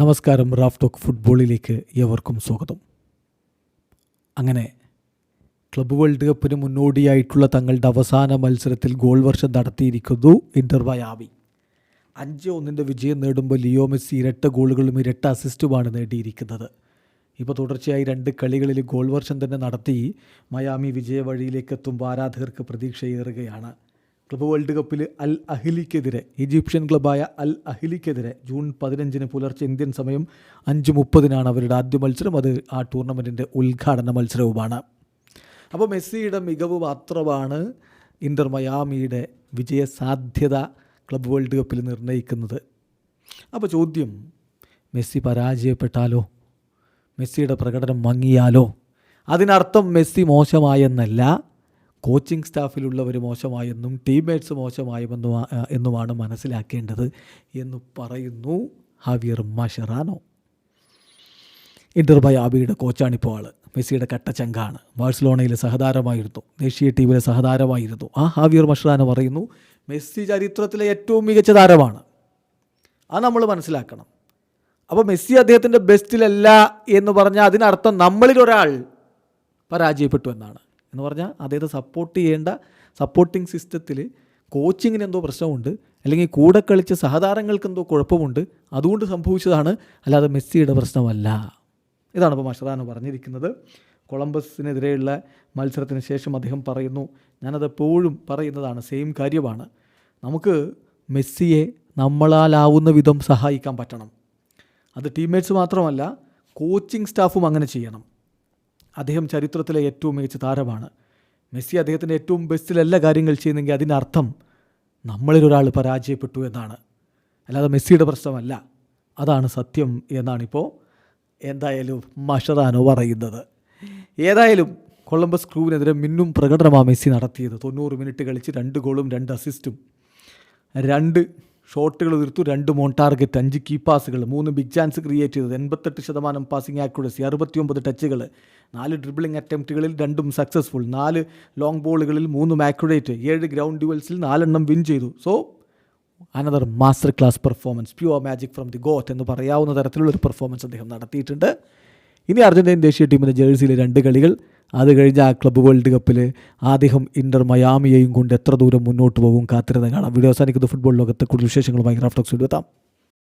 നമസ്കാരം. Raf talk ഫുട്ബോളിലേക്ക് ഏവർക്കും സ്വാഗതം. അങ്ങനെ ക്ലബ്ബ് വേൾഡ് കപ്പിന് മുന്നോടിയായിട്ടുള്ള തങ്ങളുടെ അവസാന മത്സരത്തിൽ ഗോൾ വർഷം നടത്തിയിരിക്കുന്നു ഇന്റർ മയാമി. 5-1 വിജയം നേടുമ്പോൾ ലിയോ മെസ്സി ഇരട്ട ഗോളുകളും ഇരട്ട അസിസ്റ്റുമാണ് നേടിയിരിക്കുന്നത്. ഇപ്പോൾ തുടർച്ചയായി 2 കളികളിൽ ഗോൾ വർഷം തന്നെ നടത്തി മയാമി വിജയ വഴിയിലേക്ക് എത്തുമ്പോൾ ആരാധകർക്ക് പ്രതീക്ഷയേറുകയാണ്. ക്ലബ്ബ് വേൾഡ് കപ്പിൽ അൽ അഹിലിക്കെതിരെ, ഈജിപ്ഷ്യൻ ക്ലബ്ബായ അൽ അഹിലിക്കെതിരെ ജൂൺ 15 പുലർച്ചെ ഇന്ത്യൻ സമയം 5:30 അവരുടെ ആദ്യ മത്സരം. അത് ആ ടൂർണമെൻറ്റിൻ്റെ ഉദ്ഘാടന മത്സരവുമാണ്. അപ്പോൾ മെസ്സിയുടെ മികവ് മാത്രമാണ് ഇന്റർ മയാമിയുടെ വിജയ സാധ്യത ക്ലബ്ബ് വേൾഡ് കപ്പിൽ നിർണ്ണയിക്കുന്നത്. അപ്പോൾ ചോദ്യം, മെസ്സി പരാജയപ്പെട്ടാലോ, മെസ്സിയുടെ പ്രകടനം മങ്ങിയാലോ? അതിനർത്ഥം മെസ്സി മോശമായെന്നല്ല, കോച്ചിങ് സ്റ്റാഫിലുള്ളവർ മോശമായെന്നും ടീംമേറ്റ്സ് മോശമായെന്നുമാണ് മനസ്സിലാക്കേണ്ടത് എന്ന് പറയുന്നു ഹാവിയർ മഷറാനോ. ഇന്റർ മയാമിയുടെ കോച്ചാണിപ്പോൾ ആൾ. മെസ്സിയുടെ കട്ടച്ചങ്കാണ്. ബാഴ്സലോണയിലെ സഹതാരമായിരുന്നു, ദേശീയ ടീമിലെ സഹതാരമായിരുന്നു. ആ ഹാവിയർ മഷറാനോ പറയുന്നു മെസ്സി ചരിത്രത്തിലെ ഏറ്റവും മികച്ച താരമാണ്. അത് നമ്മൾ മനസ്സിലാക്കണം. അപ്പോൾ മെസ്സി അദ്ദേഹത്തിൻ്റെ ബെസ്റ്റിലല്ല എന്ന് പറഞ്ഞാൽ അതിനർത്ഥം നമ്മളിലൊരാൾ പരാജയപ്പെട്ടു എന്നാണ്. എന്ന് പറഞ്ഞാൽ അദ്ദേഹത്തെ സപ്പോർട്ട് ചെയ്യേണ്ട സപ്പോർട്ടിംഗ് സിസ്റ്റത്തിൽ കോച്ചിങ്ങിന് എന്തോ പ്രശ്നമുണ്ട്, അല്ലെങ്കിൽ കൂടെ കളിച്ച സഹതാരങ്ങൾക്ക് എന്തോ കുഴപ്പമുണ്ട്, അതുകൊണ്ട് സംഭവിച്ചതാണ്, അല്ലാതെ മെസ്സിയുടെ പ്രശ്നമല്ല. ഇതാണ് ഇപ്പോൾ മഷറാനോ പറഞ്ഞിരിക്കുന്നത്. കൊളംബസിനെതിരെയുള്ള മത്സരത്തിന് ശേഷം അദ്ദേഹം പറയുന്നു, ഞാനതെപ്പോഴും പറയുന്നതാണ്, സെയിം കാര്യമാണ്, നമുക്ക് മെസ്സിയെ നമ്മളാലാവുന്ന വിധം സഹായിക്കാൻ പറ്റണം. അത് ടീംമേറ്റ്സ് മാത്രമല്ല, കോച്ചിങ് സ്റ്റാഫും അങ്ങനെ ചെയ്യണം. അദ്ദേഹം ചരിത്രത്തിലെ ഏറ്റവും മികച്ച താരമാണ്. മെസ്സി അദ്ദേഹത്തിൻ്റെ ഏറ്റവും ബെസ്റ്റിലല്ല കാര്യങ്ങൾ ചെയ്യുന്നെങ്കിൽ അതിനർത്ഥം നമ്മളിലൊരാൾ പരാജയപ്പെട്ടു എന്നാണ്, അല്ലാതെ മെസ്സിയുടെ പ്രശ്നമല്ല. അതാണ് സത്യം എന്നാണിപ്പോൾ എന്തായാലും മഷറാനോ പറയുന്നത്. ഏതായാലും കൊളംബസ് ക്രൂവിനെതിരെ മിന്നും പ്രകടനമാണ് മെസ്സി നടത്തിയത്. 90 മിനിറ്റ് കളിച്ച് 2 ഗോളും 2 അസിസ്റ്റും, 2 ഷോട്ടുകൾ തീർത്തു, 2 മോൺ ടാർഗറ്റ്, 5 കീ പാസുകൾ, 3 ബിഗ് ചാൻസ് ക്രിയേറ്റ് ചെയ്തത്, 88% പാസിംഗ് ആക്യുറസി, 69 ടച്ചുകൾ, 4 ഡ്രിബിളിംഗ് അറ്റംപ്റ്റുകളിൽ 2 സക്സസ്ഫുൾ, 4 ലോങ് ബോളുകളിൽ 3 ആക്യുറേറ്റ്, 7 ഗ്രൗണ്ട് ഡ്യുവൽസിൽ 4 വിൻ ചെയ്തു. So another master class performance, pure magic from the GOAT എന്ന് പറയാവുന്ന തരത്തിലുള്ളൊരു പെർഫോമൻസ് അദ്ദേഹം നടത്തിയിട്ടുണ്ട്. ഇനി അർജൻറ്റീൻ ദേശീയ ടീമിൻ്റെ ജേഴ്സിയിലെ 2 കളികൾ, അത് കഴിഞ്ഞ് ആ ക്ലബ്ബ് വേൾഡ് കപ്പിൽ അദ്ദേഹം ഇന്റർ മയാമിയെയും കൊണ്ട് എത്ര ദൂരം മുന്നോട്ട് പോകും കാത്തിരുന്ന് കാണാം. വീഡിയോ അവസാനിക്കുന്ന ഫുട്ബോൾ ലോകത്തെ കൂടുതൽ വിശേഷങ്ങളുമായി റാഫ് ടോക്സ് എത്താം.